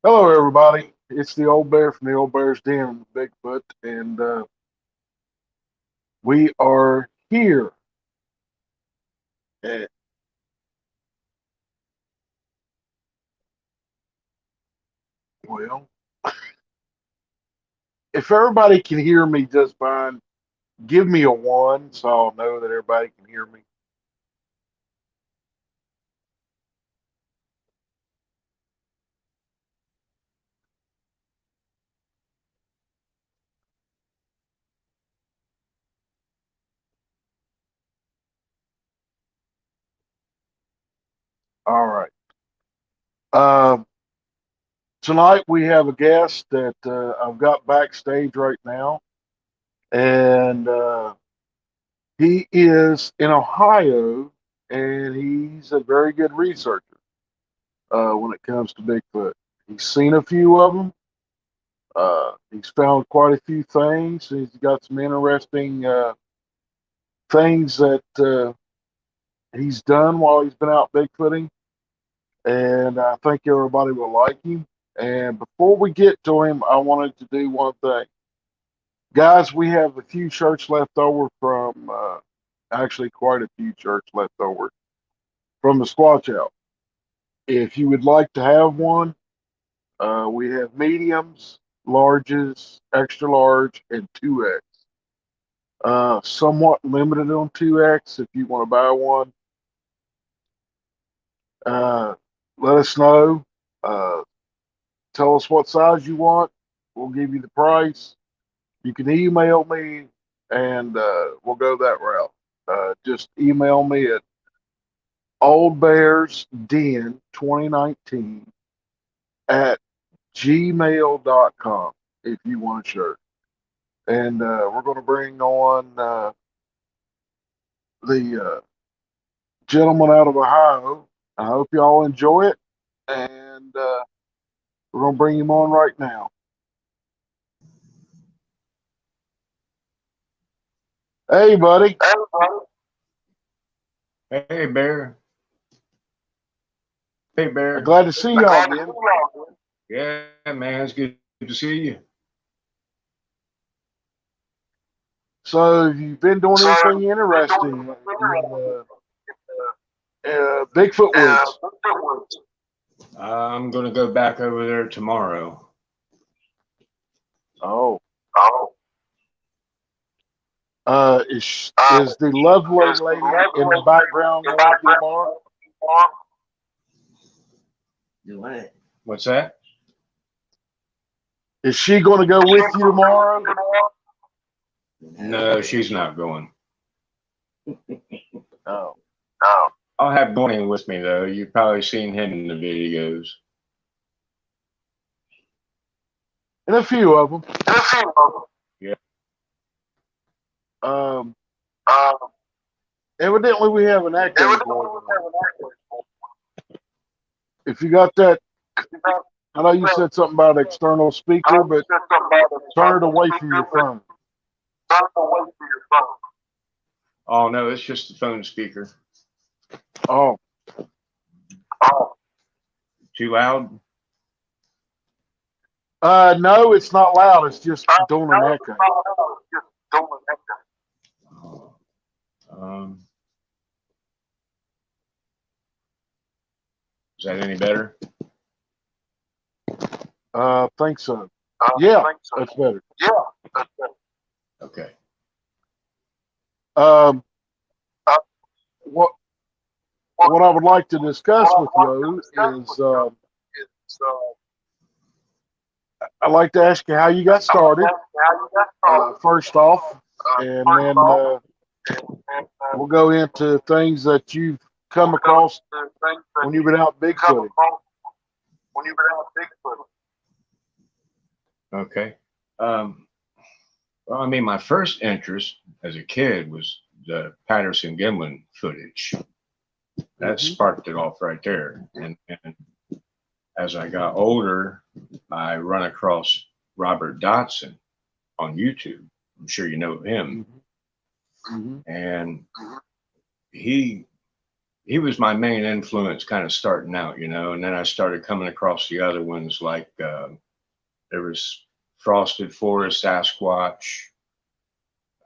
Hello, everybody. It's the old bear from the old bear's den, Bigfoot, and we are here. At, well, if everybody can hear me just fine, give me a one so I'll know that everybody can hear me. All right. Um, Tonight we have a guest that I've got backstage right now, and he is in Ohio, and he's a very good researcher when it comes to Bigfoot. He's seen a few of them. He's found quite a few things. He's got some interesting things that he's done while he's been out bigfooting, and I think everybody will like him. And before we get to him, I wanted to do one thing, guys. We have a few shirts left over from, actually, quite a few shirts left over from the Squatch Out. If you would like to have one, we have mediums, larges, extra large, and 2X. Somewhat limited on 2X. If you want to buy one, uh, let us know. Uh, Tell us what size you want. We'll give you the price. You can email me, and we'll go that route. Just email me at oldbearsden2019 at gmail.com if you want a shirt. And we're going to bring on the gentleman out of Ohio. I hope y'all enjoy it. And we're going to bring him on right now. Hey, buddy. Hey, Bear. Hey, I'm Bear. glad to see y'all again. Yeah, man, it's good to see you. So, have you been doing anything interesting in Bigfoot Woods? I'm going to go back over there tomorrow. Oh. Is the lovely lady in the background going with you tomorrow? Do what? What's that? Is she going to go with you tomorrow? No, she's not going. Oh. I'll have Dwayne with me, though. You've probably seen him in the videos. And a few of them. Yeah. Um, Evidently, we have an echo going on. If you got that, I know you said something about external speaker, but turn it away from your phone. Oh, no, it's just the phone speaker. Oh. Too loud? No, it's not loud. It's just doing an echo. Um, is that any better? Think so. Yeah, that's better. Okay. Um, what I would like to discuss with you is, I'd like to ask you how you got started, first off, and then we'll go into things that you've come across when you've been out bigfooting. Okay. Well, I mean, my first interest as a kid was the Patterson Gimlin footage. That sparked it off right there. And as I got older, I run across Robert Dotson on YouTube. I'm sure you know him. Mm-hmm. And he he was my main influence kind of starting out, you know, and then I started coming across the other ones like there was Frosted Forest Sasquatch,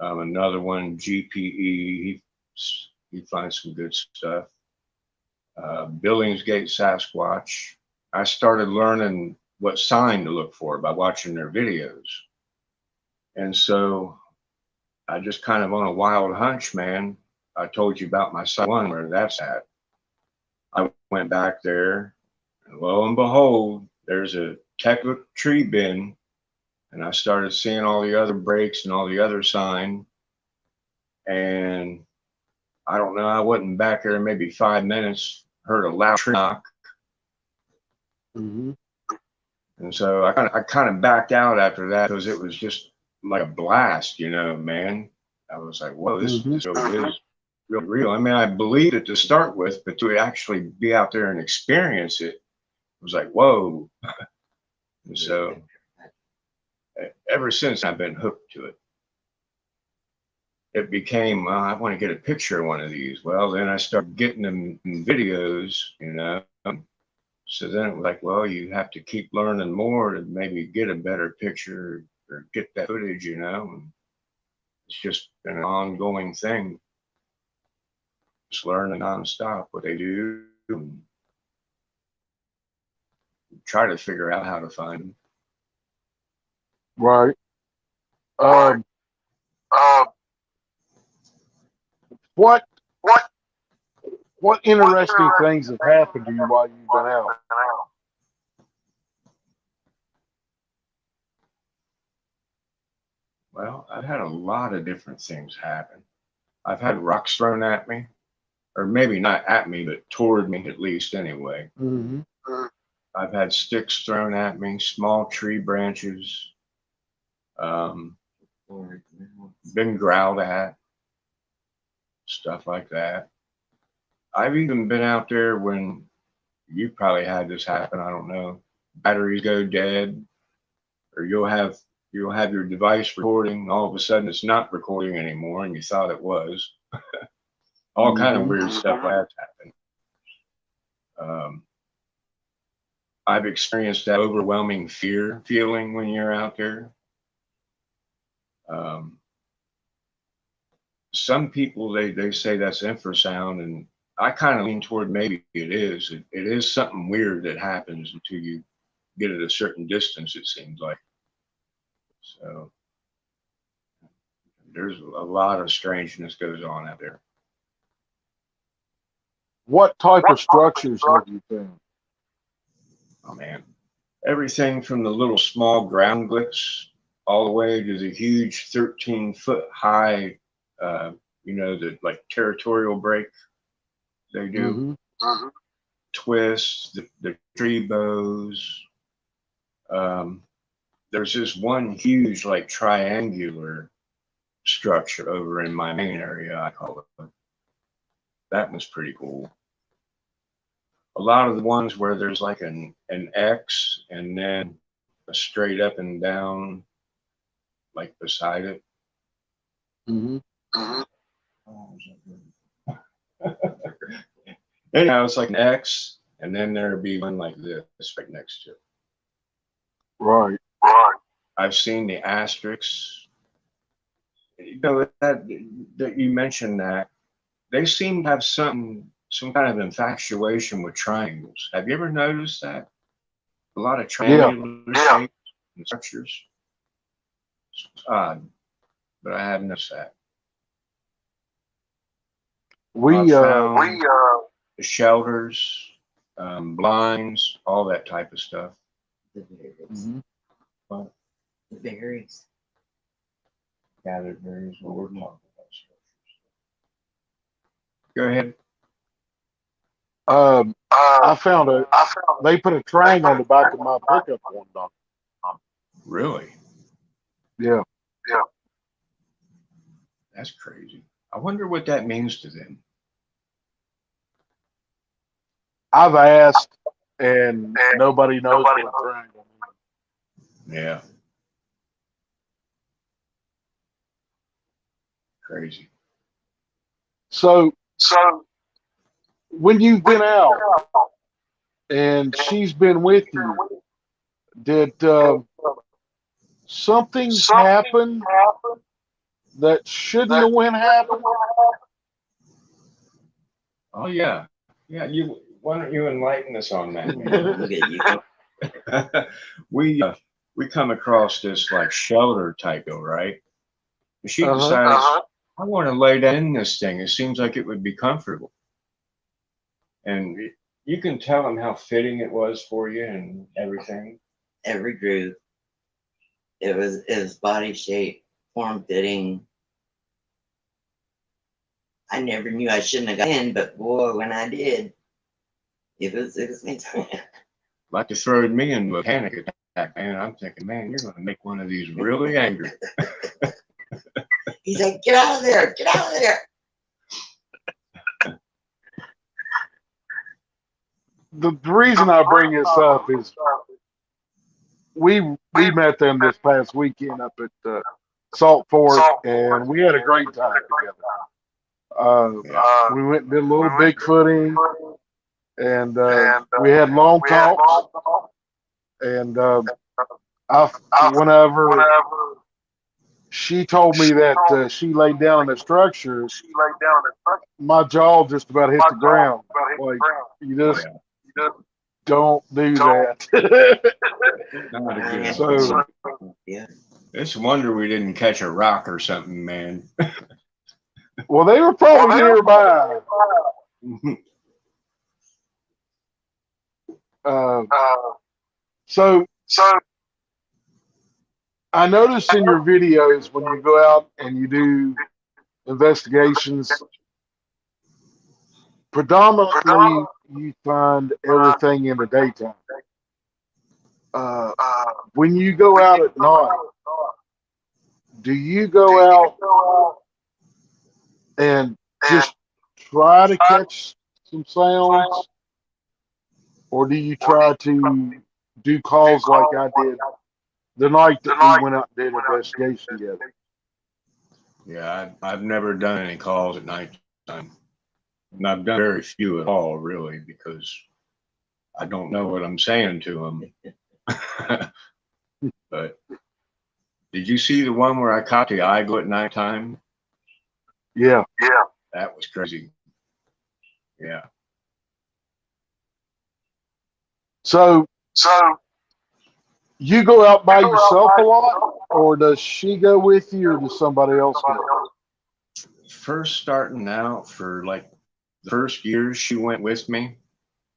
another one, GPE. He finds some good stuff. Billingsgate Sasquatch. I started learning what sign to look for by watching their videos. And so I just kind of on a wild hunch, man. I told you about my son one where that's at. I went back there, and lo and behold, there's a Tekla tree bin, and I started seeing all the other breaks and all the other sign. And I don't know, I wasn't back there maybe 5 minutes, heard a loud tree knock. Mm-hmm. And so I kind of backed out after that because it was just like a blast, you know, man. I was like, whoa, Mm-hmm. this really is real real. I mean, I believed it to start with, but to actually be out there and experience it, it was like, whoa. And so ever since I've been hooked to it. It became, well, I want to get a picture of one of these. Well, then I started getting them in videos, you know. So then it was like, well, you have to keep learning more to maybe get a better picture or get that footage, you know. And it's just been an ongoing thing, just learning nonstop what they do and try to figure out how to find them. Right. Um, what what interesting things have happened to you while you've been out? Well, I've had a lot of different things happen. I've had rocks thrown at me, or maybe not at me, but toward me at least anyway. Mm-hmm. I've had sticks thrown at me, small tree branches, um, been growled at, stuff like that. I've even been out there when you probably had this happen. I don't know. Batteries go dead, or you'll have your device recording. All of a sudden, it's not recording anymore, and you thought it was. All kind of Mm-hmm. weird stuff like that's happened. Um, I've experienced that overwhelming fear feeling when you're out there. Um, some people they say that's infrasound, and I kind of lean toward maybe it is. It is something weird that happens until you get at a certain distance. It seems like so. There's a lot of strangeness goes on out there. What type of structures have you found? Oh man, everything from the little small ground glitch all the way to the huge 13-foot high, uh, the like territorial break they do, Mm-hmm. twists, the tree bows. Um, there's this one huge like triangular structure over in my main area, I call it. That was pretty cool. A lot of the ones where there's like an X and then a straight up and down like beside it. Mm-hmm. Anyhow, it's like an X, and then there'd be one like this right next to it. Right. I've seen the asterisks. You know that you mentioned that they seem to have some kind of infatuation with triangles. Have you ever noticed that? A lot of Yeah. triangular shapes and structures. It's odd, but I have noticed that. I've We found the shelters, blinds, all that type of stuff. mhm. But The berries. gathered berries, what we're talking about structures. Go ahead. I found they put a triangle on the back of my pickup one time. Really? Yeah. That's crazy. I wonder what that means to them. I've asked and nobody knows what a triangle means. Yeah. Crazy. So when you've been out and she's been with you, did something happen that shouldn't have went happen? Oh yeah, yeah. You why don't you enlighten us on that, Look at you. man? We come across this like shelter type though, right? She Uh-huh. decides I want to lay down in this thing. It seems like it would be comfortable, and you can tell them how fitting it was for you and everything. Every groove. It was body shape, form fitting. I never knew I shouldn't have got in, but boy, when I did, it was me. Like to throw me into a panic attack, man. I'm thinking, man, you're going to make one of these really angry. He's like, get out of there, get out of there. The reason I bring this up is we met them this past weekend up at Salt Fork, and we had a great time together. Yeah. We went and did a little Bigfooting, and we had long talks. And whenever she told me that she laid down in the structure, my jaw just about hit the ground. Like, you just don't do that. Not a good So, Yeah. It's a wonder we didn't catch a rock or something, man. well, they were probably nearby. Uh, so I noticed in your videos when you go out and you do investigations, predominantly you find everything in the daytime. When you go out at night, do you go out and just try to catch some sounds, or do you try to do calls like I did the night that we went out and did an investigation together? Yeah, I've never done any calls at night time. And I've done very few at all, really, because I don't know what I'm saying to them. But did you see the one where I caught the eagle at nighttime? Yeah. That was crazy. Yeah. So you go out by yourself a lot, or does she go with you, or does somebody else go? First starting out for like the first years, she went with me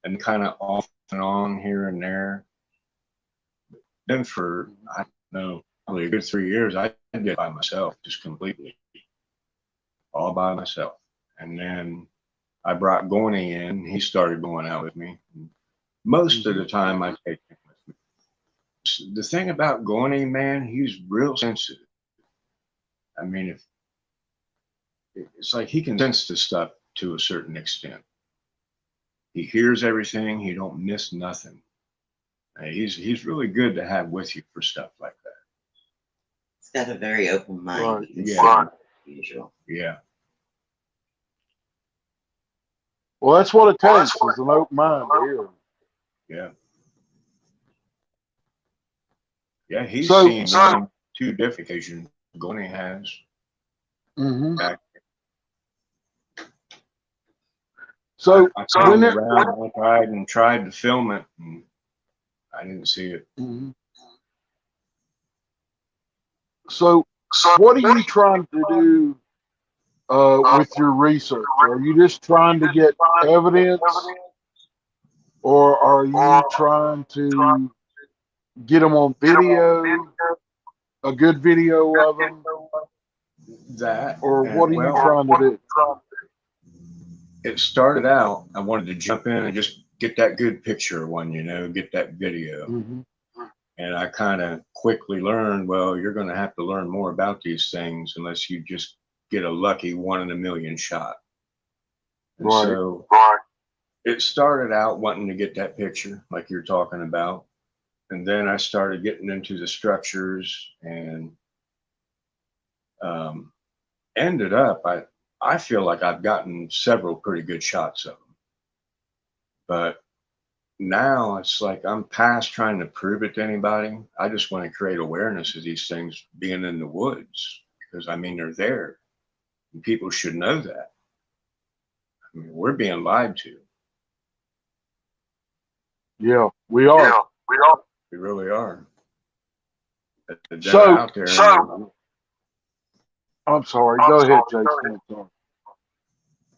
and kind of off and on here and there. Then for, I don't know, probably a good 3 years, I did it by myself, just completely, all by myself. And then I brought Gorney in. He started going out with me. Most of the time, I take him with me. The thing about Gorney, man, he's real sensitive. I mean, if it's like he can sense the stuff to a certain extent. He hears everything. He don't miss nothing. He's really good to have with you for stuff like that. He's got a very open mind. Right. You can Yeah. see usual. Yeah. Well, that's what it takes, is an open mind to hear. Yeah. Yeah. He's So- seen one, two different occasions. Gorney has. Mm-hmm. Back. So I when found it, around, I tried to film it, and I didn't see it. Mhm. So what are you trying to do with your research? Are you just trying to get evidence, or are you trying to get them on video, a good video of them, That, or and what are you trying to do? it started out, I wanted to jump in and just get that good picture of one, get that video. Mm-hmm. And I kind of quickly learned, well, you're going to have to learn more about these things unless you just get a lucky 1 in a million shot. And Right. so it started out wanting to get that picture like you're talking about. And then I started getting into the structures and ended up, I feel like I've gotten several pretty good shots of them. But now it's like I'm past trying to prove it to anybody. I just want to create awareness of these things being in the woods because I mean they're there. And people should know that. I mean, we're being lied to. Yeah, we are. We really are. They're So, out there. So I'm sorry. Go ahead, Jason. I'm sorry.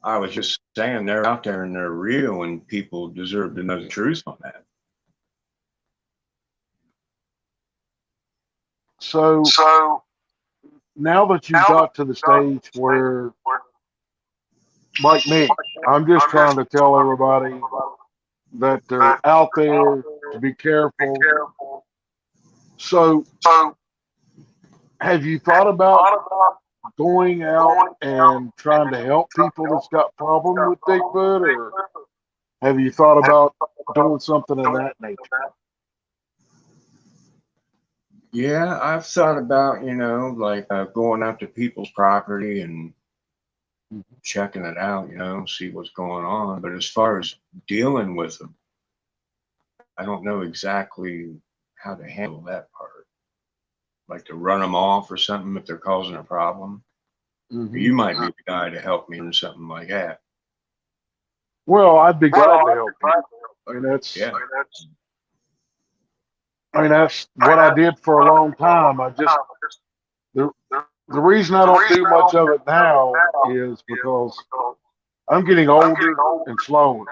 I was just saying they're out there and they're real, and people deserve to know the truth on that. So now that you've got to the stage where, like me, I'm just trying to tell everybody that they're out there to be careful. So, have you thought about going out and trying to help people that's got problems with Bigfoot, or have you thought about doing something of that nature? Yeah, I've thought about, like going out to people's property and checking it out, see what's going on. But as far as dealing with them, I don't know exactly how to handle that part. Like to run them off or something if they're causing a problem. Mm-hmm. You might be the guy to help me or something like that. Well, I'd be glad to help you. I mean, that's what I did for a long time. The the reason I don't do much of it now is because I'm getting older and slower,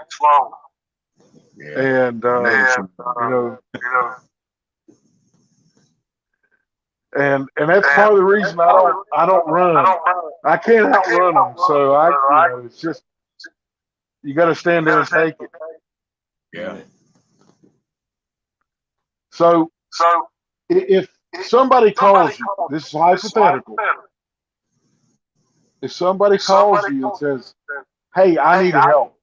Yeah. and and that's part of the reason I don't run. I can't outrun them, so it's just you got to stand there and take it. Yeah. So if somebody calls you, this is hypothetical. If somebody calls you and says, "Hey, I need help.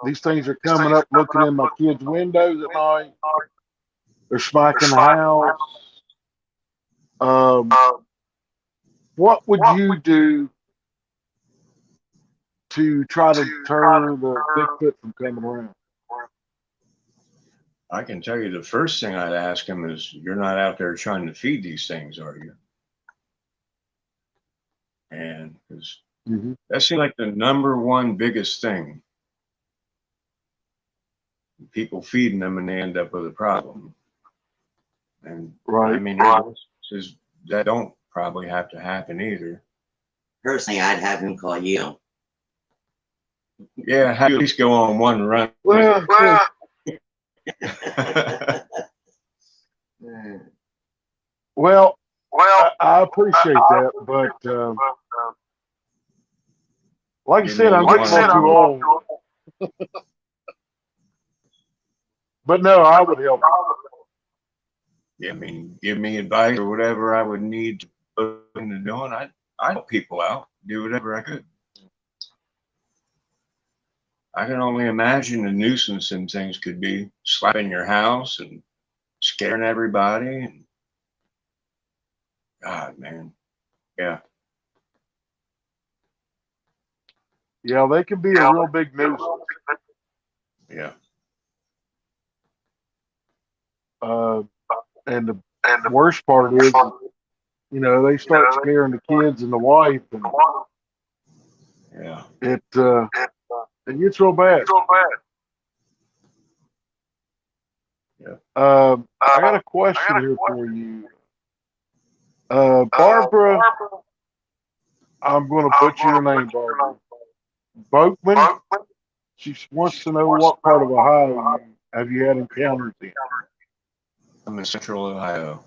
These things are coming up, looking in my kids' windows at night. They're smacking the house. What would you do to try to deter the Bigfoot from coming around?" I can tell you the first thing I'd ask him is, "You're not out there trying to feed these things, are you?" And because that seems like the number one biggest thing. People feeding them and they end up with a problem. And I mean, that don't probably have to happen either. Personally, I'd have him call you. Yeah, have you at least go on one run. Well, I appreciate that, but like I said, I'm getting too old. But no, I would help. Yeah, I mean, give me advice or whatever I would need to put into doing. I'd help people out, do whatever I could. I can only imagine the nuisance and things could be slapping your house and scaring everybody. And God, man, yeah. Yeah, they can be a real big nuisance. Yeah. And the worst part is, they start scaring the kids and the wife, and yeah, it gets real bad. Yeah. I got a question here for you, Barbara. I'm going to butcher your name, Barbara. Boatman. She wants to know what part of Ohio have you had encounters in? I'm in Central Ohio.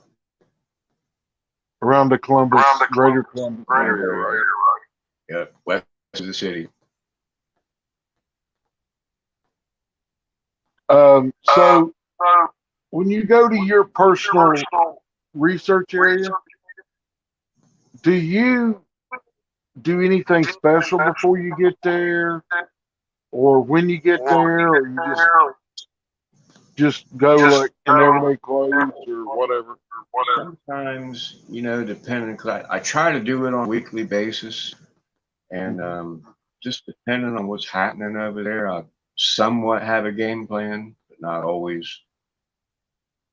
Around the greater Columbus area, right? Yep, west of the city. So when you go to your personal research area, do you do anything special before you get there, or when you get there, or you just go like in everyday clothes or whatever? Sometimes, depending, because I try to do it on a weekly basis, and just depending on what's happening over there, I somewhat have a game plan, but not always.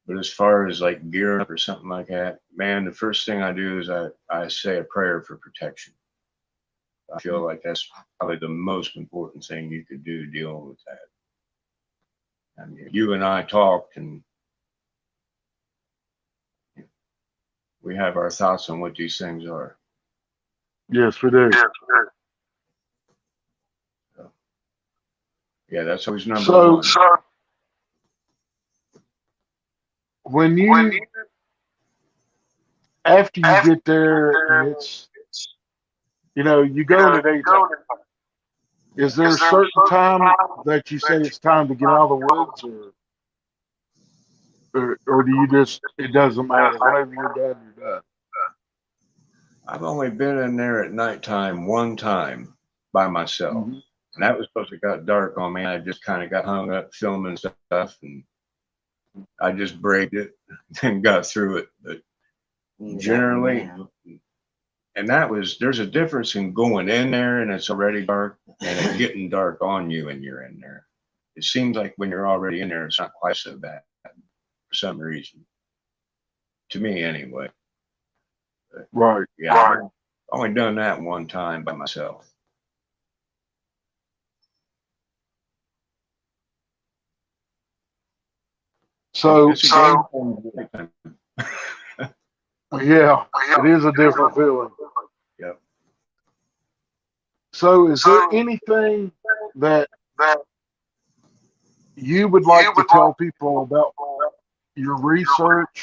But as far as like gear up or something like that, man, the first thing I do is I say a prayer for protection. I feel like that's probably the most important thing you could do dealing with that. I mean, you and I talked, and we have our thoughts on what these things are. Yes, we do. So, yeah, that's always number So, one. when you, after you get there and it's, you go in the daytime, is there a certain time that you say it's time to get out of the woods, or do you just, it doesn't matter? Whenever you're done, you're done. I've only been in there at nighttime one time by myself. Hmm. And that was because it got dark on me. I just kind of got hung up filming stuff, and I just braved it and got through it. But generally, and there's a difference in going in there and it's already dark and it getting dark on you and you're in there. It seems like when you're already in there, it's not quite so bad for some reason. To me, anyway. But, Right. yeah, I've only done that one time by myself. So, It's a game plan. yeah, it is a different feeling. Yep. So, is there anything that you would like to tell people about your research,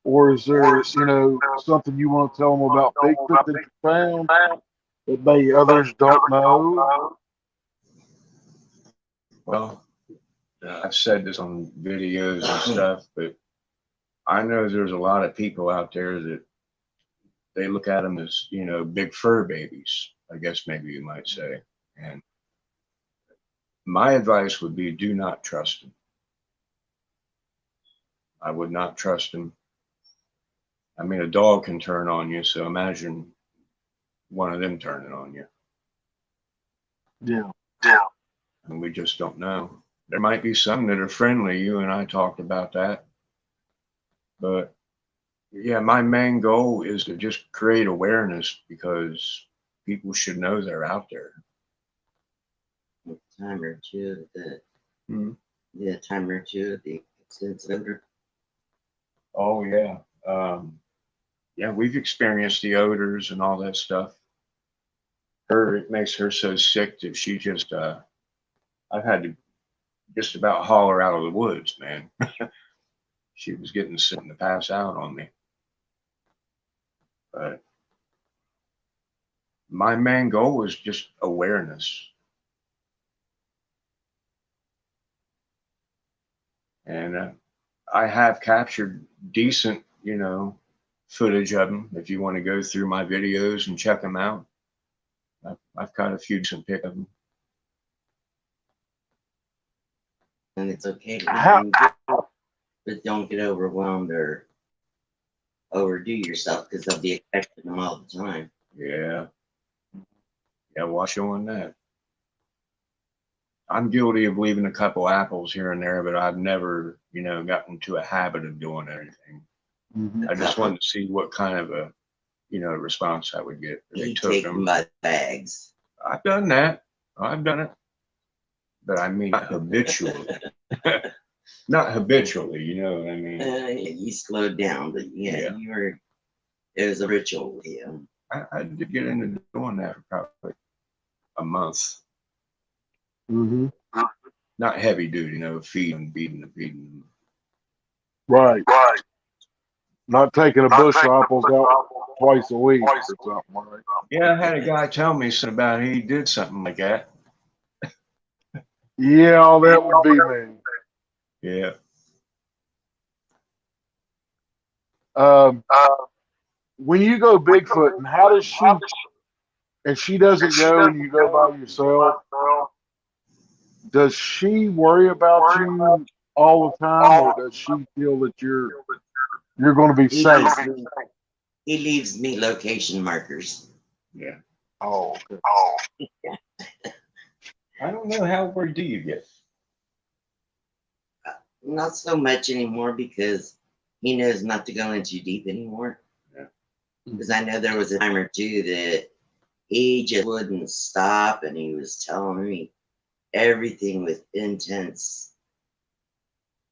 or is there, something you want to tell them about Bigfoot that you found that maybe others don't know? Well, I've said this on videos and stuff, but I know there's a lot of people out there that they look at them as, big fur babies, I guess maybe you might say. And my advice would be do not trust them. I would not trust them. I mean, a dog can turn on you, so imagine one of them turning on you. Yeah. And we just don't know. There might be some that are friendly. You and I talked about that. But yeah, my main goal is to just create awareness because people should know they're out there. Time or two that Hmm. yeah, time or two of the extensive odor. Oh yeah. Yeah, we've experienced the odors and all that stuff. It makes her so sick that she just I've had to just about haul her out of the woods, man. She was getting sick to pass out on me. But my main goal was just awareness. And I have captured decent, footage of them. If you want to go through my videos and check them out, I've got a few decent pick of them. And it's okay to How, but don't get overwhelmed or overdo yourself because they'll be expecting them all the time. Yeah. Yeah, watch you on that. I'm guilty of leaving a couple apples here and there, but I've never, gotten into a habit of doing anything. I just wanted to see what kind of a, response I would get. If they You took take them. them by bags. I've done that. I've done it. But I mean, not habitually. Not habitually, you know what I mean? You slowed down, but yeah. It was a ritual with you. I did get into doing that for probably a month. Mm-hmm. Not heavy duty, feeding. Right. Not taking a bushel of apples out twice a week or something, right? Yeah, I had a guy tell me something about he did something like that. Yeah, all that would be me. Yeah. When you go Bigfoot, and how does she, and she doesn't go and you go by yourself, does she worry about you all the time, or does she feel that you're going to be safe? He leaves me location markers. Yeah. Oh, okay. I don't know how worried do you get? Not so much anymore because he knows not to go in too deep anymore. Yeah. Because I know there was a time or two that he just wouldn't stop, and he was telling me everything with intense.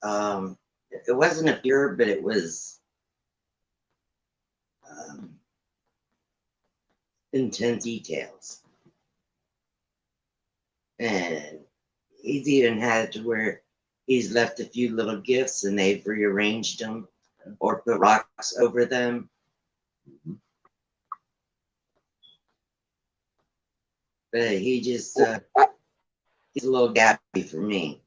It wasn't a fear, but it was intense details. And he's even had it to where he's left a few little gifts and they've rearranged them or put rocks over them. But he just, he's a little gappy for me.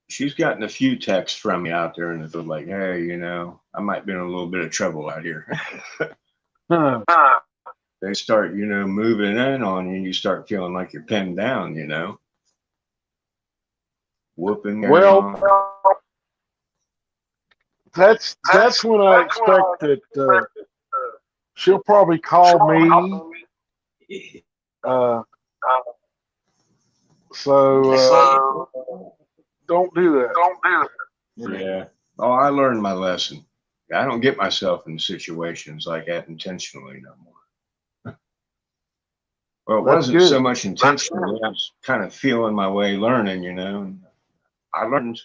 She's gotten a few texts from me out there, and it's like, hey, you know, I might be in a little bit of trouble out here. They start, you know, moving in on you, and you start feeling like you're pinned down, you know, whooping. Well, that's when I expect that she'll probably call me. Uh, so don't do that. Yeah. Oh, I learned my lesson. I don't get myself in situations like that intentionally no more. Well, it That's wasn't good. so much intentional. I was kind of feeling my way, learning, you know. And I learned.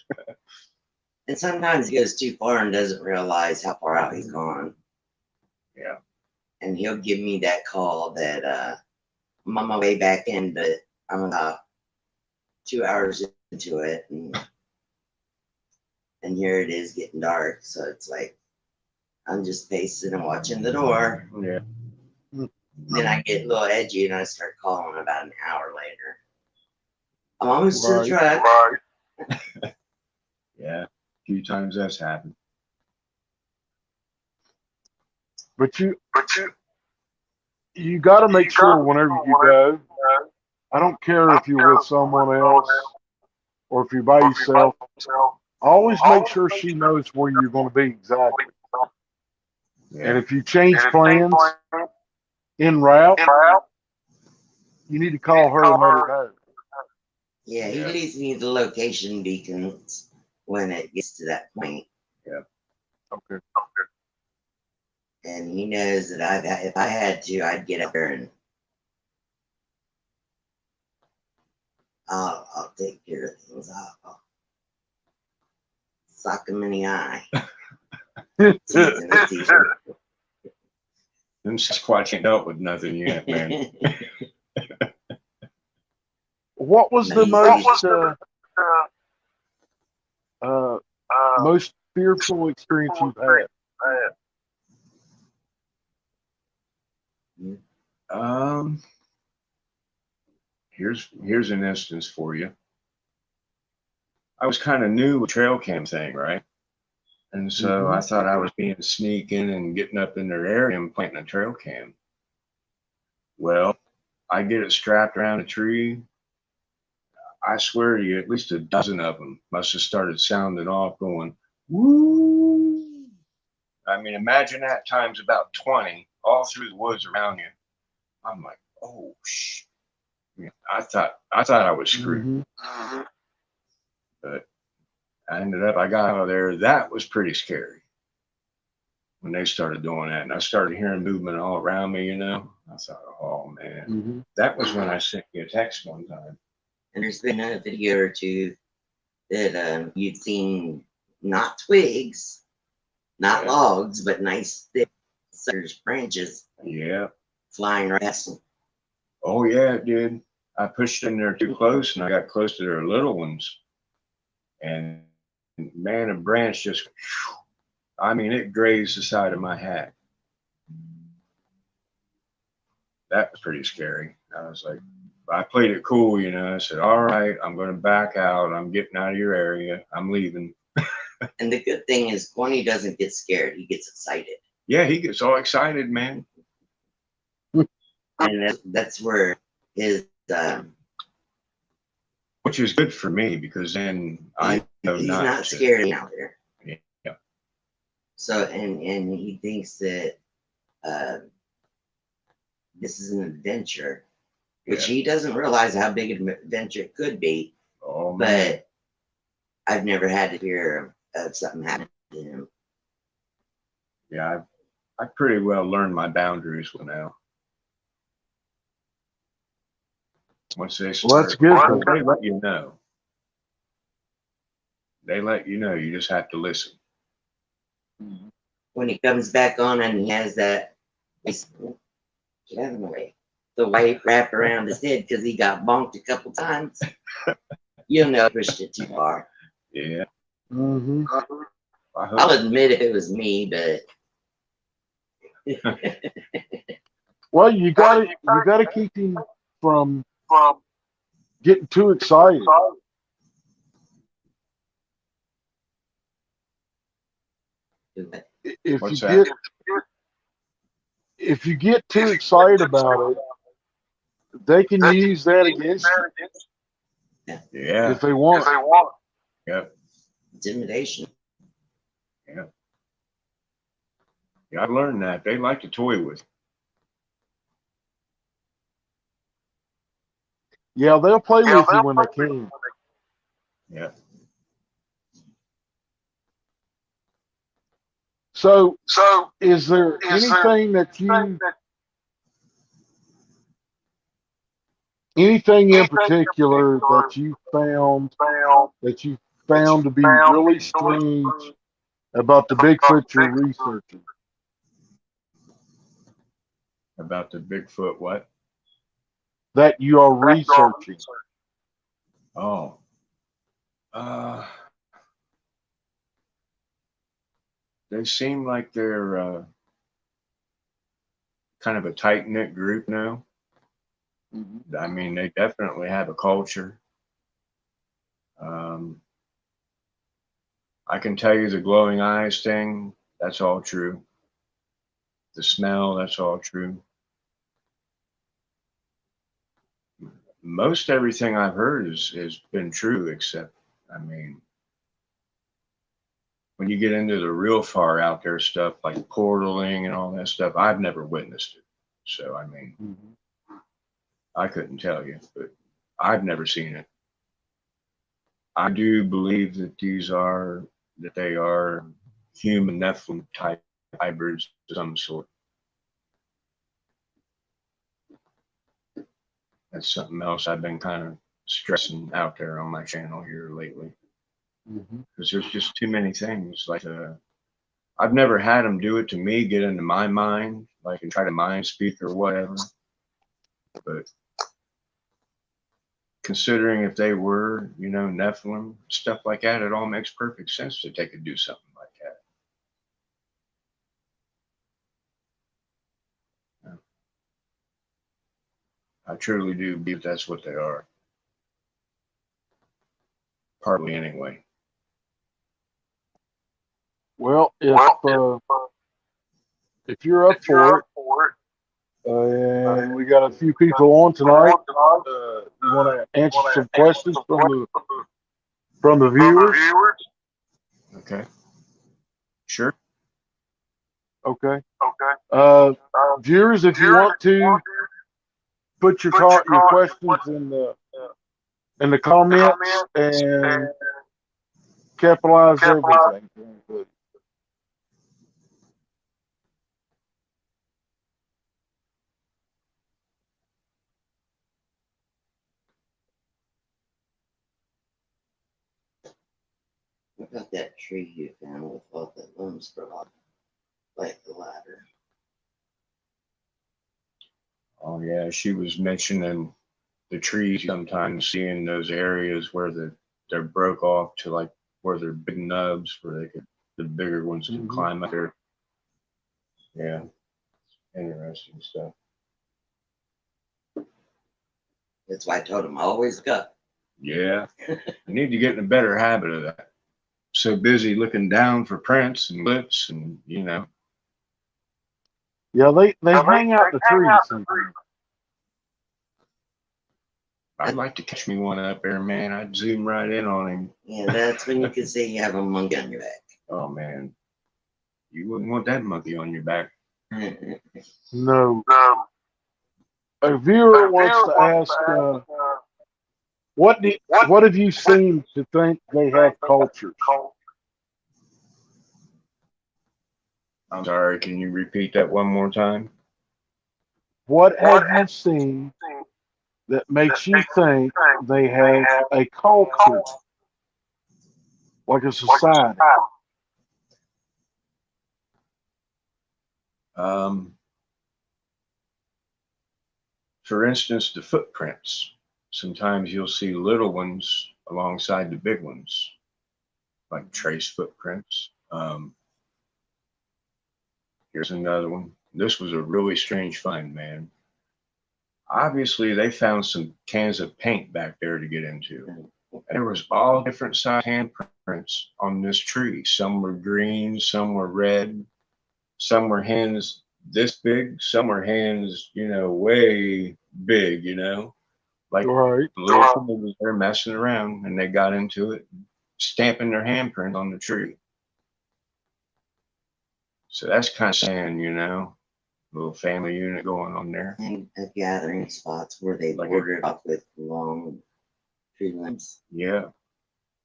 And sometimes he goes too far and doesn't realize how far out he's gone. Yeah. And he'll give me that call that I'm on my way back in, but I'm about 2 hours into it, and here it is getting dark. So it's like I'm just pacing and watching the door. Yeah. Then I get a little edgy and I start calling about an hour later. I'm almost to the truck. Yeah. A few times that's happened. But you got to make sure whenever you go. I don't care if you're with someone else or if you're by yourself. Always make sure she knows where you're going to be exactly. Yeah. And if you change plans en route, you need to call her and let her know. Yeah, he leaves me the location beacons when it gets to that point. Yeah. Okay. And he knows that if I had to, I'd get up there and I'll take care of things. I'll sock him in the eye. Teasing the teacher. Them Sasquatch ain't dealt with nothing yet, man. What was the most fearful experience you've had? Here's an instance for you. I was kind of new with trail cam thing, right? And so I thought I was being sneaking and getting up in their area and planting a trail cam. Well, I get it strapped around a tree. I swear to you, at least a dozen of them must have started sounding off, going, woo. I mean, imagine that times about 20, all through the woods around you. I'm like, oh, shit. I thought I was screwed. But I got out of there. That was pretty scary when they started doing that. And I started hearing movement all around me, you know. I thought, oh, man. That was when I sent you a text one time. And there's been a video or two that you've seen, not twigs, not logs, but nice thick branches. Yeah. Flying right past them. Oh, yeah, it did. I pushed in there too close, and I got close to their little ones. And, man, a branch just, I mean, it grazed the side of my hat. That was pretty scary. I was like, I played it cool, you know. I said, all right, I'm going to back out. I'm getting out of your area. I'm leaving. And the good thing is, Corny doesn't get scared. He gets excited. Yeah, he gets all excited, man. And that's where his... which is good for me, because then I know he's not scared out there. Yeah. So, and he thinks that this is an adventure, which Yeah. he doesn't realize how big an adventure it could be. Oh man. But I've never had to hear of something happening to him. Yeah, I pretty well learned my boundaries now. Once they Well, that's start, good. they let you know. They let you know. You just have to listen. When he comes back on and he has that, get out of the way, the white wrap around his head because he got bonked a couple times. You'll know I pushed it too far. Yeah. Mm-hmm. I'll admit it was me, but Well, you gotta keep him from getting too excited. If What's you that? get if you get too excited about it, they can use that against you Yeah. if they want. Yep. intimidation. Yeah. Yeah. I learned that they like to toy with. Yeah, they'll play with you when they can. Yeah. So, is there anything anything in particular that you found to be really strange about the Bigfoot you're researching? About the Bigfoot, what? That you are researching. Oh. Uh. They seem like they're kind of a tight knit group now. I mean, they definitely have a culture. Um, I can tell you the glowing eyes thing, that's all true. The smell, that's all true. Most everything I've heard has been true, except, I mean, when you get into the real far out there stuff like portaling and all that stuff, I've never witnessed it. So, I mean, I couldn't tell you, but I've never seen it. I do believe that they are human Nephilim type hybrids of some sort. That's something else I've been kind of stressing out there on my channel here lately, because there's just too many things. Like I've never had them do it to me, get into my mind, like and try to mind speak or whatever. But considering if they were, Nephilim, stuff like that, it all makes perfect sense that they could do something like that. I truly do believe that's what they are. Partly, anyway. Well, if you're up for it, and we got a few people on tonight, you want to answer some questions from the viewers? Okay. Sure. Okay. Viewers, if you want to put your questions in the comments and capitalize everything. What about that tree you found with all the limbs for like the ladder? Oh yeah, she was mentioning the trees sometimes, seeing those areas where they're broke off to like where they're big nubs where the bigger ones can climb up there. Yeah, interesting stuff. That's why I told him always go. Yeah, you need to get in a better habit of that. So busy looking down for prints and clips and Yeah, they hang out in the trees sometimes. I'd like to catch me one up there, man. I'd zoom right in on him. Yeah, that's when you can say you have a monkey on your back. Oh man, you wouldn't want that monkey on your back. No. A viewer wants to ask, what have you seen to think they have cultures? I'm sorry, can you repeat that one more time? What have you seen that makes you think they have a culture, like a society? Um, for instance, the footprints. Sometimes you'll see little ones alongside the big ones, like trace footprints. Here's another one. This was a really strange find, man. Obviously, they found some cans of paint back there to get into. There was all different size handprints on this tree. Some were green, some were red, some were hands this big, some were hands, way big, like Right. the little somebody was there messing around and they got into it, stamping their handprint on the tree. So that's kind of saying, little family unit going on there. And gathering spots where they Like bordered off with long tree limbs. Yeah,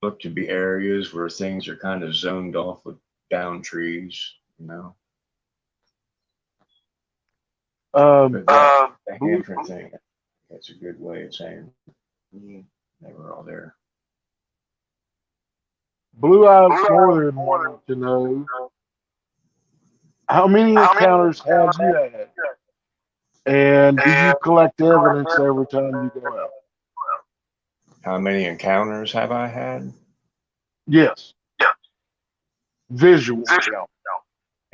look to be areas where things are kind of zoned off with down trees. Um, But that blue, handprint thing, that's a good way of saying Yeah. they were all there. Blue-eyed northern wanted to know, how many encounters have you had, and do you collect evidence every time you go out? How many encounters have I had? Yes, visual. Yeah.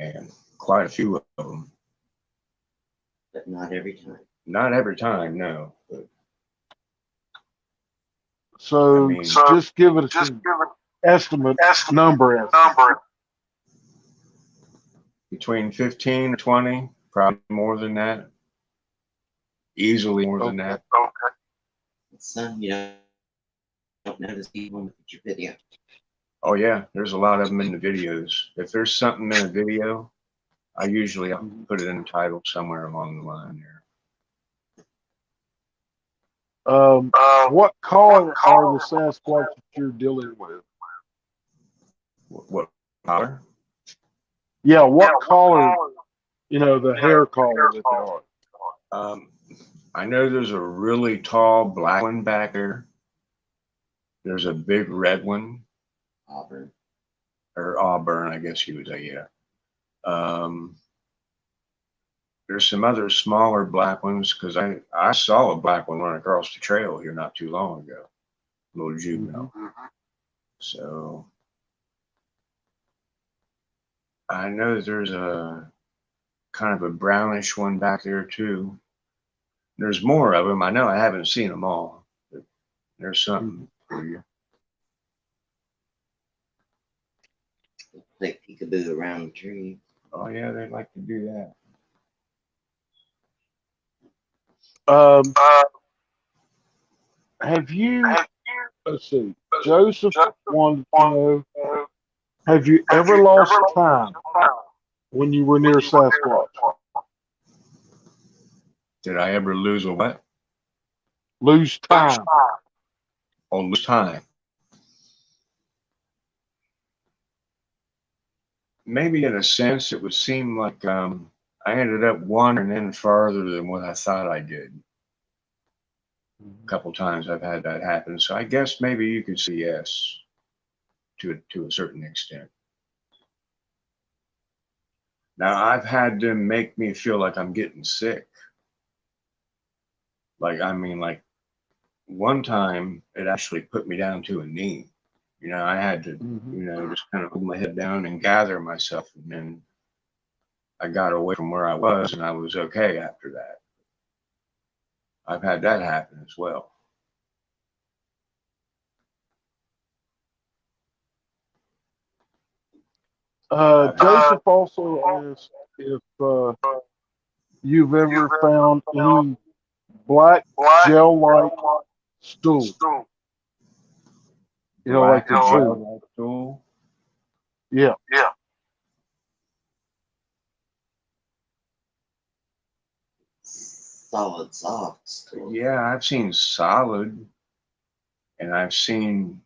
And quite a few of them. But not every time. Not every time, no. But So mean, just give it an estimate number. between 15 or 20, probably more than that. Easily more than that. Some you don't notice people look at your video. Oh yeah, there's a lot of them in the videos. If there's something in a video, I usually put it in the title somewhere along the line there. What color are the Sasquatch that you're dealing with? What color? Yeah, what color? The hair color that they are. I know there's a really tall black one back there. There's a big red one. Auburn. Or auburn, I guess you would say, yeah. There's some other smaller black ones because I saw a black one run across the trail here not too long ago. A little juvenile. So I know that there's a kind of a brownish one back there too. There's more of them. I know I haven't seen them all, but there's something for you. Like peekaboo around the tree. Oh yeah, they like to do that. Have you? Let's see. Joseph wanted to know: have you ever lost time when you were near Sasquatch? Did I ever lose a what? Lose time. Oh, lose time. Maybe in a sense, it would seem like I ended up wandering in farther than what I thought I did. A couple times I've had that happen, so I guess maybe you could say yes to a certain extent. Now I've had them make me feel like I'm getting sick. Like one time it actually put me down to a knee. I had to, just kind of hold my head down and gather myself, and then I got away from where I was, and I was okay after that. I've had that happen as well. Joseph also asked if you've ever found any black gel-like stool. Like the tree. Stool. Yeah. solid softs. Yeah, I've seen solid, and I've seen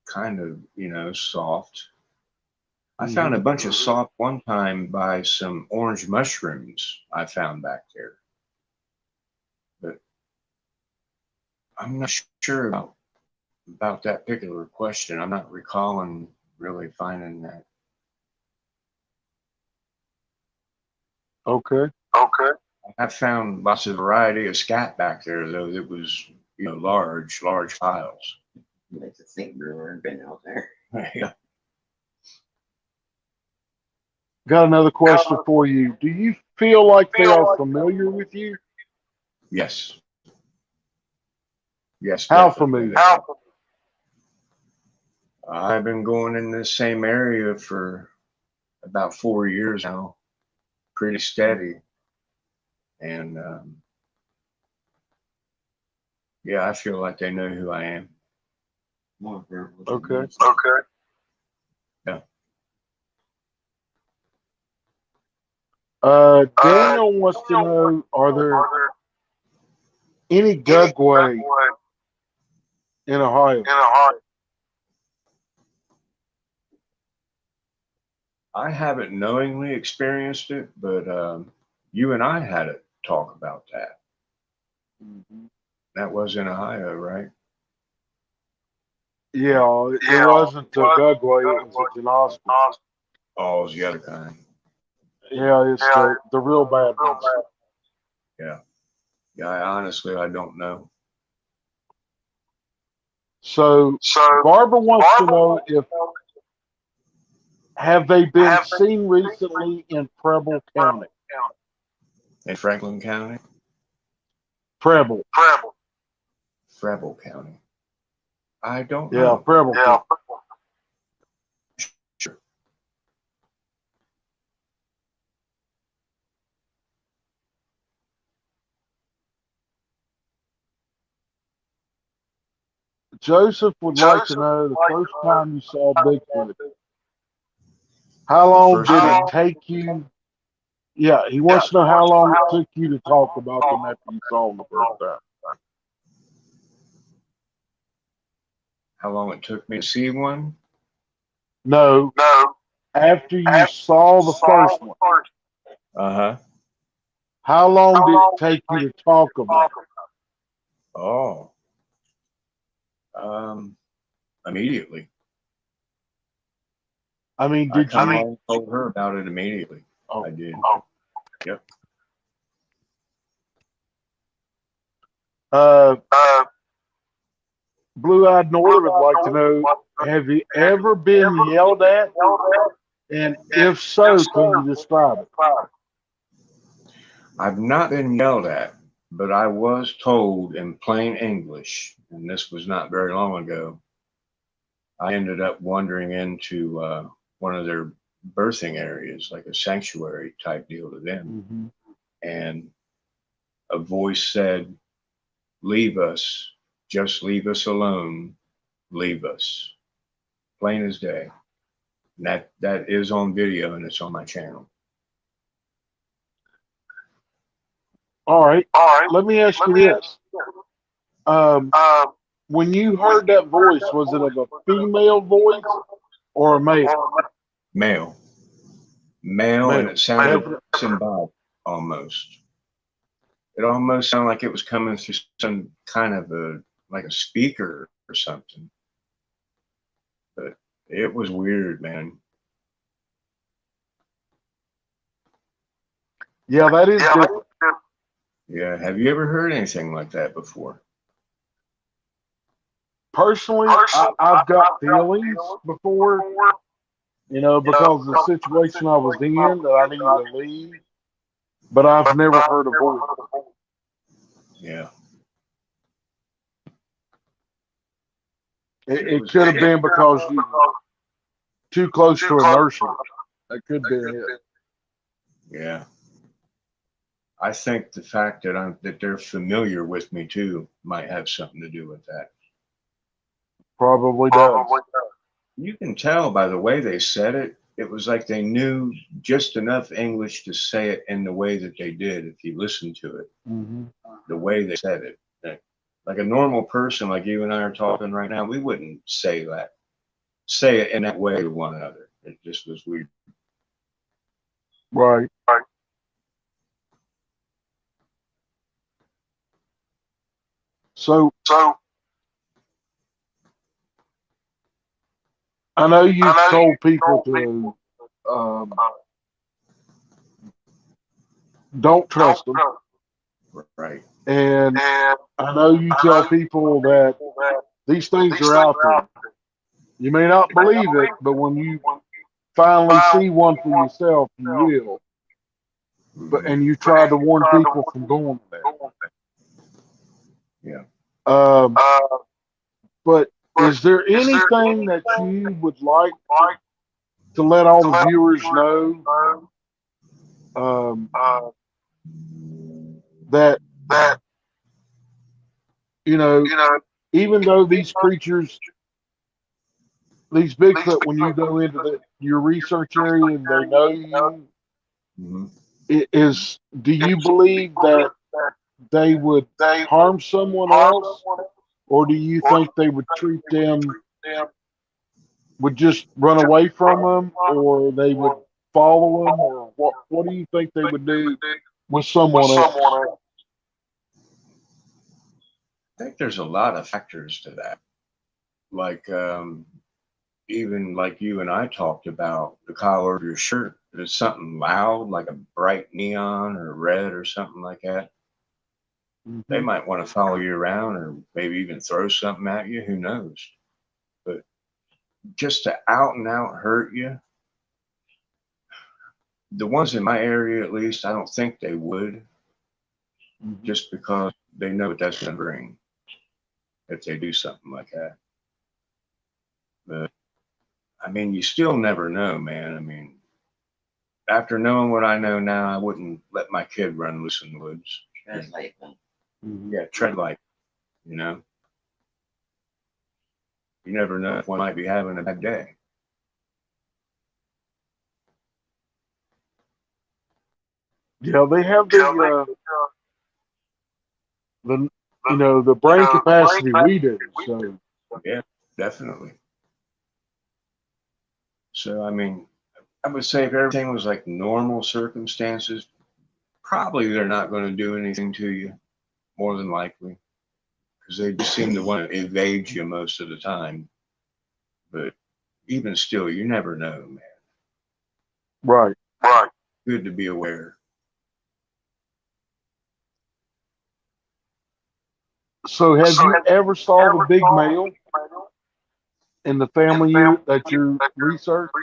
kind of, soft. I found a bunch of soft one time by some orange mushrooms I found back there, but I'm not sure about that particular question. I'm not recalling really finding that. Okay. Okay. I found lots of variety of scat back there, though. That was, large piles. Makes us think brewer had been out there. Yeah. Got another question for you. Do you feel like they are familiar with you? Yes. Yes, How definitely. familiar? I've been going in this same area for about 4 years now, pretty steady. And yeah, I feel like they know who I am. More verbal. Okay. Okay. Yeah. Daniel wants to know, are there any gugway in Ohio? I haven't knowingly experienced it, but you and I had a talk about that. That was in Ohio, right? Yeah, it wasn't a gugway, it was a ginoscus. Oh, it's the other kind. Yeah, it's the real bad ones. Yeah. Yeah, I don't know. So Barbara wants to know if have they been seen recently in Preble County? In Franklin County? Preble. Preble County. I don't Yeah, know. Preble County. Sure. Joseph would like to know the first time you saw Bigfoot. How long did it take you? Yeah, he wants to know how long it took you to talk about them after you saw them the first time. How long it took me to see one? No, after you saw the first one, Uh-huh. how long did it take you to talk about it? Oh. Immediately. I mean, I did come you? home and told her about it immediately. Oh, I did. Yep. Blue-eyed Northern would like to know: have you ever been yelled at? And if so, can you describe it? I've not been yelled at, but I was told in plain English, and this was not very long ago. I ended up wandering into one of their birthing areas, like a sanctuary type deal to them. And a voice said, "Leave us, just leave us alone, leave us." Plain as day. And that is on video and it's on my channel. All right. Let me ask you this. When you heard that voice, was it of a female voice or a male? Male. And it sounded symbolic almost. It almost sounded like it was coming through some kind of like a speaker or something. But it was weird, man. Yeah, that is different. Yeah. Have you ever heard anything like that before? Personally, I've got feelings before, because of the situation I was in that I needed to leave. But I've never heard a voice. Yeah. It could have been because you were too close to a nursery. That could be it. Yeah. I think the fact that they're familiar with me too might have something to do with that. Probably does. You can tell by the way they said it. it was like they knew just enough English to say it in the way that they did. If you listen to it, the way they said it, like a normal person, like you and I are talking right now, we wouldn't say it in that way to one another. It just was weird. Right. So I know you've told people to um, don't trust them, Right. and I know you tell people that these things are out there. You may not believe it, but when you finally see one for yourself, you will. But Mhm. and you try to warn people from going there. Yeah. Um, but is there anything that you would like to let all the viewers know um, that you know, even though these creatures, these Bigfoot, when you go into your research area and they know you, Mhm. do you believe that they would harm someone else, or do you think they would treat them, would just run away from them, or they would follow them, or what do you think they would do with someone else? I think there's a lot of factors to that. Like even like you and I talked about the collar of your shirt. If it's something loud, like a bright neon or red or something like that, they Hmm. might want to follow you around or maybe even throw something at you. Who knows? But just to out and out hurt you, the ones in my area at least, I don't think they would, Hmm. just because they know what that's going to bring if they do something like that. But I mean, you still never know, man. I mean, after knowing what I know now, I wouldn't let my kid run loose in the woods. Tread lightly. Hmm. Yeah, tread light, you know. You never know if one might be having a bad day. Yeah, they have the the brain capacity we do. So Yeah, definitely. So, I mean, I would say if everything was like normal circumstances, probably they're not going to do anything to you, more than likely, because they just seem to want to evade you most of the time. But even still, you never know, man. right. Good to be aware. So have you ever saw the big male in the family that you researched?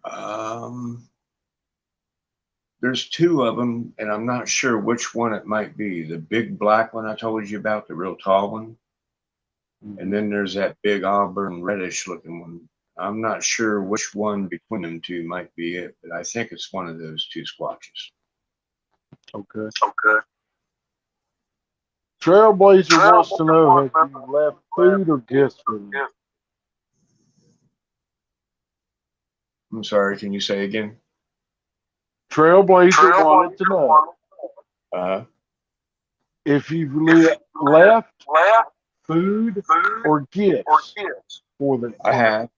Um, there's two of them, and I'm not sure which one it might be. The big black one I told you about, the real tall one, and Hmm. then there's that big auburn reddish looking one. I'm not sure which one between them two might be it, but I think it's one of those two squatches. Okay. Trailblazer wants to know, have you left food or gifts with him? I'm sorry, can you say again? Trailblazer wanted to know Uh, if you've left food or gifts for them. I have.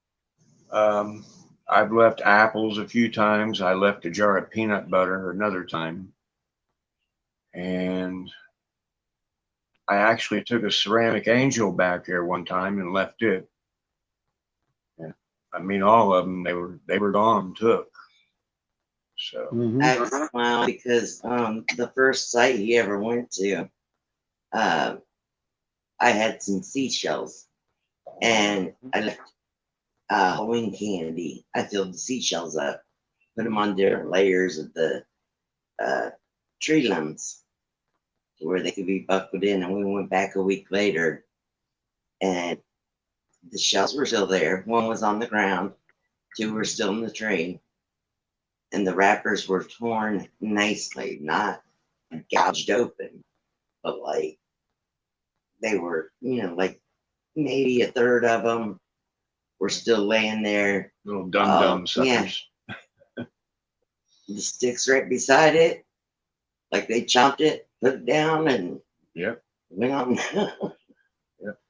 Um, I've left apples a few times. I left a jar of peanut butter another time. And I actually took a ceramic angel back there one time and left it. And I mean, all of them, they were gone, took. So, Hmm. I smile because the first site you ever went to, uh, I had some seashells and I left Halloween candy. I filled the seashells up, put them on different layers of the uh, tree limbs to where they could be buckled in. And we went back a week later and the shells were still there. One was on the ground, two were still in the tree, and the wrappers were torn nicely, not gouged open, but like they were, like maybe a third of them were still laying there. Little dum-dum Yeah. suckers. The sticks right beside it, like they chopped it, put it down, and Yep. went on. Yep.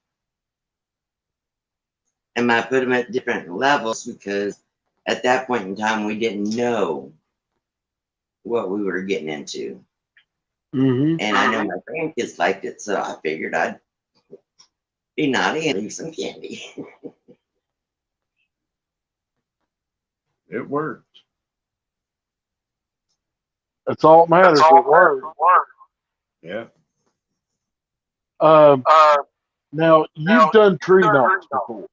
And I put them at different levels because at that point in time we didn't know what we were getting into. Mm-hmm. And I know my grandkids liked it, so I figured I'd be naughty and leave some candy. It worked. That's all that matters. It worked. Yeah. Now you've done tree knocks before.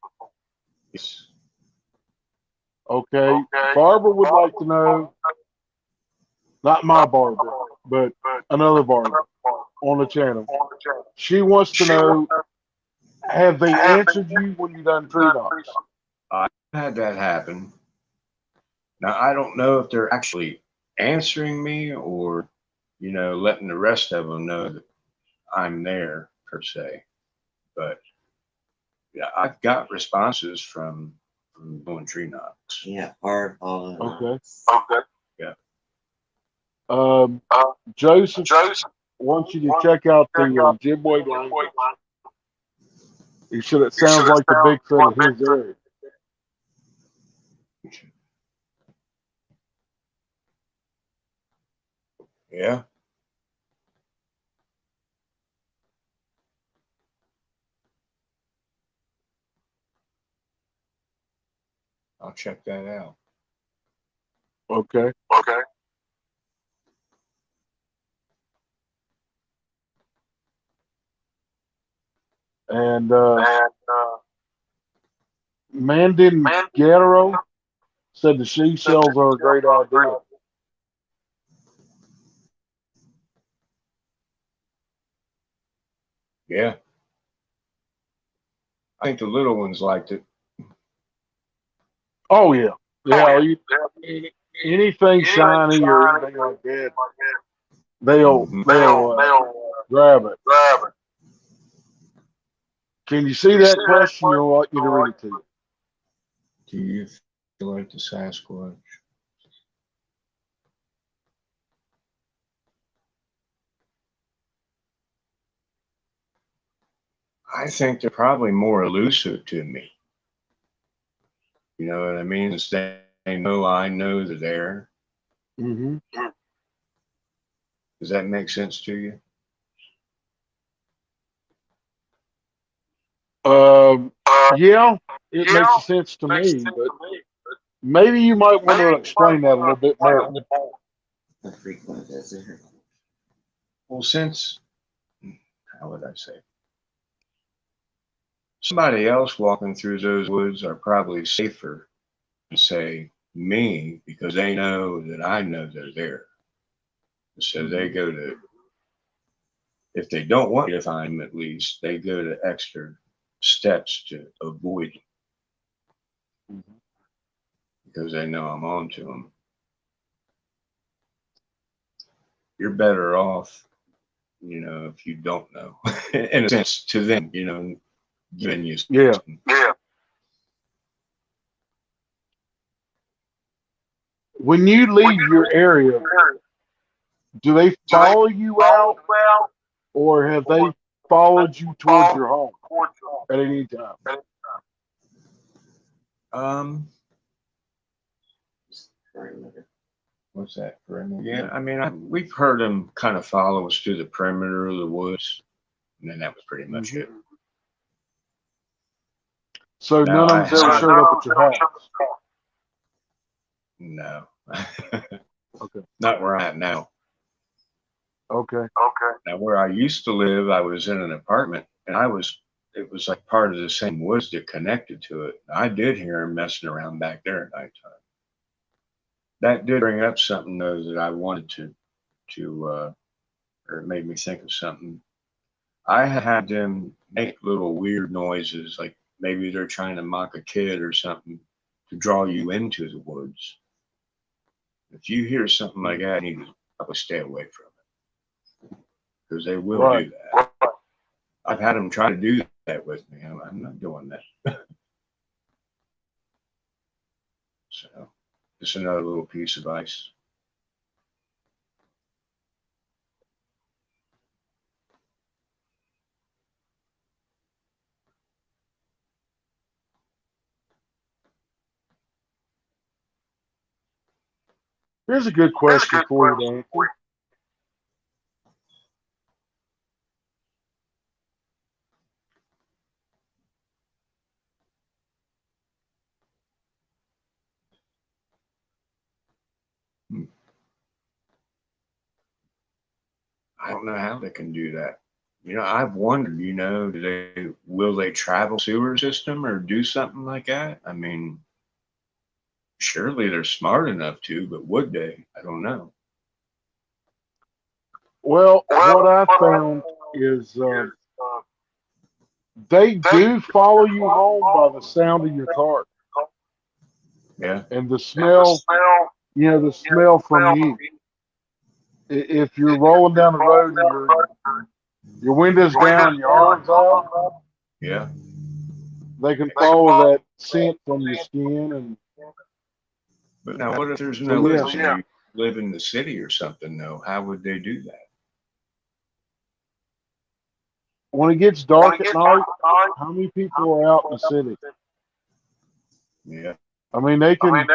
Yes. Okay. Barbara would like to know, not my Barbara, but another Barbara on the channel. She wants to know, have they answered you when you done tree knocks? I had that happen. Now I don't know if they're actually answering me or, letting the rest of them know that I'm there per se. But yeah, I've got responses from doing tree knocks. Yeah, hard all Okay. Yeah. Joseph wants you to check out the Ojibwe language. He said it sounds like the Bigfoot in his area. Yeah. I'll check that out. Okay. And Mandin Guerrero said the seashells are a great idea. Yeah. I think the little ones liked it. Oh yeah, yeah. Anything shiny or anything like that, they'll grab it. Can you see that question? Or want you to read it to you? Do you feel like the Sasquatch? I think they're probably more elusive to me. You know what I mean? Since they know I know they're there. Mm-hmm. Does that make sense to you? Yeah, it makes sense to me, but maybe you might want to explain that a little bit more. A frequent visitor. Well, since, how would I say? Somebody else walking through those woods are probably safer than, say, me, because they know that I know they're there. So they go to, if they don't want me to find them, at least they go to extra steps to avoid them because they know I'm on to them. You're better off, if you don't know, in a sense, to them, giving you Yeah. something. When you leave your area, do they follow you out, or have they followed you towards your home at any time? Perimeter. What's that? Perimeter? Yeah, I mean, we've heard them kind of follow us through the perimeter of the woods, and then that was pretty much it. So No, none of them's ever showed up at your house. No. Okay. Not where I'm at now. Okay. Now, where I used to live, I was in an apartment, and it was like part of the same woods that connected to it. I did hear him messing around back there at nighttime. That did bring up something, though, that I wanted or it made me think of something. I had them make little weird noises, like maybe they're trying to mock a kid or something to draw you into the woods. If you hear something like that, you need to probably stay away from it because they will do that. I've had them try to do that with me. I'm not doing that. So just another little piece of ice. Here's a good question for you to answer. Hmm. I don't know how they can do that. I've wondered, will they travel sewer system or do something like that? I mean, surely they're smart enough to, but would they? I don't know. Well, what I found is they do follow you home by the sound of your car Yeah. and the smell, the smell from you. If you're rolling down the road and your windows down and your arms out, Yeah. they can follow that scent from your skin. And But now, what if there's so, no yeah, woods and you live in the city or something, though? How would they do that? when it gets dark at night, how many people are out in the city? Yeah. I mean, they can.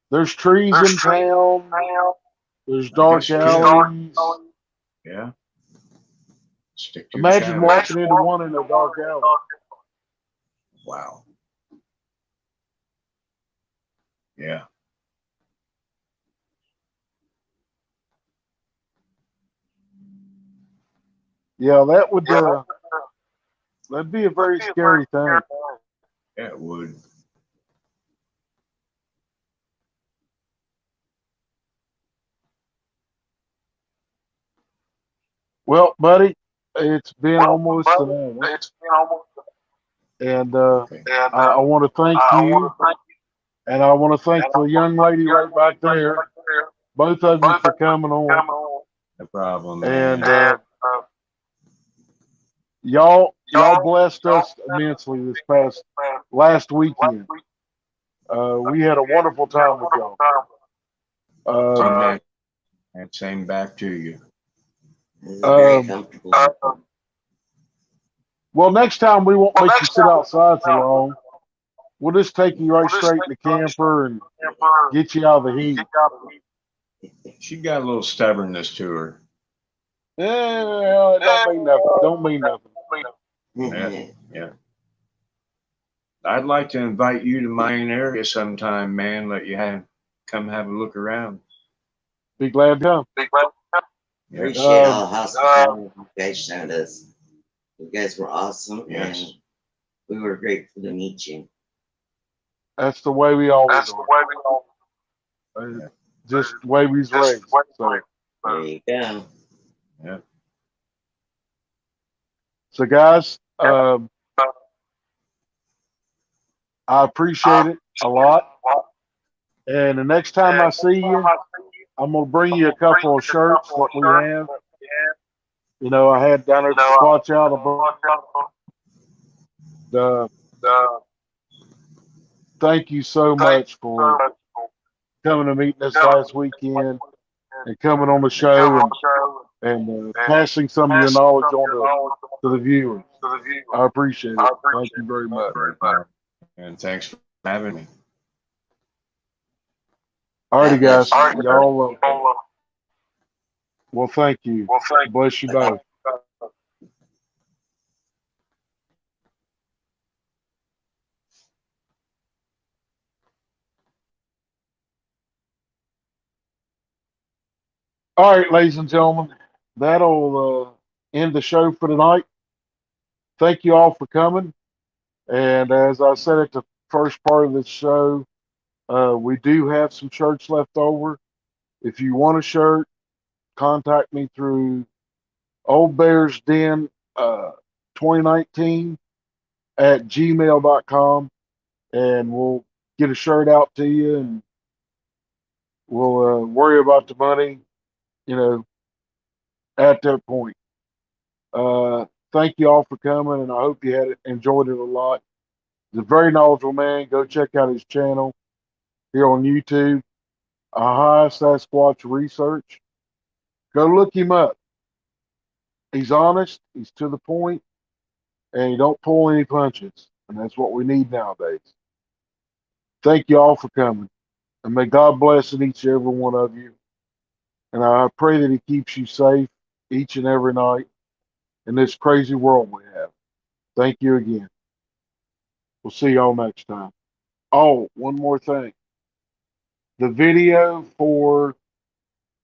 There's trees in town. There's I guess dark you could. alleys. Yeah. Stick to the Imagine shadows. walking into one in a dark alley. Wow. Yeah. Yeah, that'd be a very scary thing. Yeah, it would. Well, buddy, it's been almost an hour, and Okay. I want to thank you, and I want to thank the young lady right back there, both of you for coming on, No problem, and man. y'all blessed us immensely this past last weekend. We had a wonderful time with y'all. Same Um, back. And same back to you. This is very um, comfortable. well, next time we won't make you sit outside so long. We'll just take you right straight in the camper and get you out of the heat. She got a little stubbornness to her. Yeah, it don't mean nothing. Don't mean nothing. Yeah. Yeah. I'd like to invite you to my area sometime, man. Let you come have a look around. Be glad to come. Yeah. Appreciate Um, all the hospitality you guys showed us. You guys were awesome, and Yes. we were grateful to meet you. that's the way we always are. Yeah. Just the way we was raised. So, There you go. Yeah. so guys, I appreciate it a lot. And the next time I see you, I'm gonna bring you a couple of shirts that we have. I had down at the Squatch Out the thank you so much for coming to meeting us last weekend and coming on the show and passing some of your knowledge on to the viewers. I appreciate it. Thank you very much. And thanks for having me. Alrighty, God bless guys. you. Y'all, well, thank you. Bless you both. All right, ladies and gentlemen, that'll end the show for tonight. Thank you all for coming. And as I said at the first part of this show, we do have some shirts left over. If you want a shirt, contact me through Old Bears Den 2019 at gmail.com, and we'll get a shirt out to you, and we'll worry about the money, you know, at that point. Uh, Thank you all for coming, and I hope you enjoyed it a lot. He's a very knowledgeable man. Go check out his channel. here on YouTube. Aha Sasquatch Research. Go look him up. He's honest, he's to the point, and he don't pull any punches. And that's what we need nowadays. Thank you all for coming. And may God bless each and every one of you. And I pray that He keeps you safe each and every night in this crazy world we have. Thank you again. We'll see y'all next time. Oh, one more thing. The video for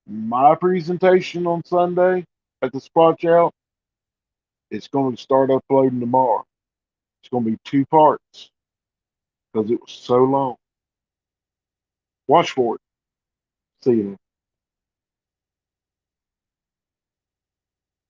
my presentation on Sunday at the Squatch Out, it's going to start uploading tomorrow. It's going to be 2 parts because it was so long. Watch for it. See you.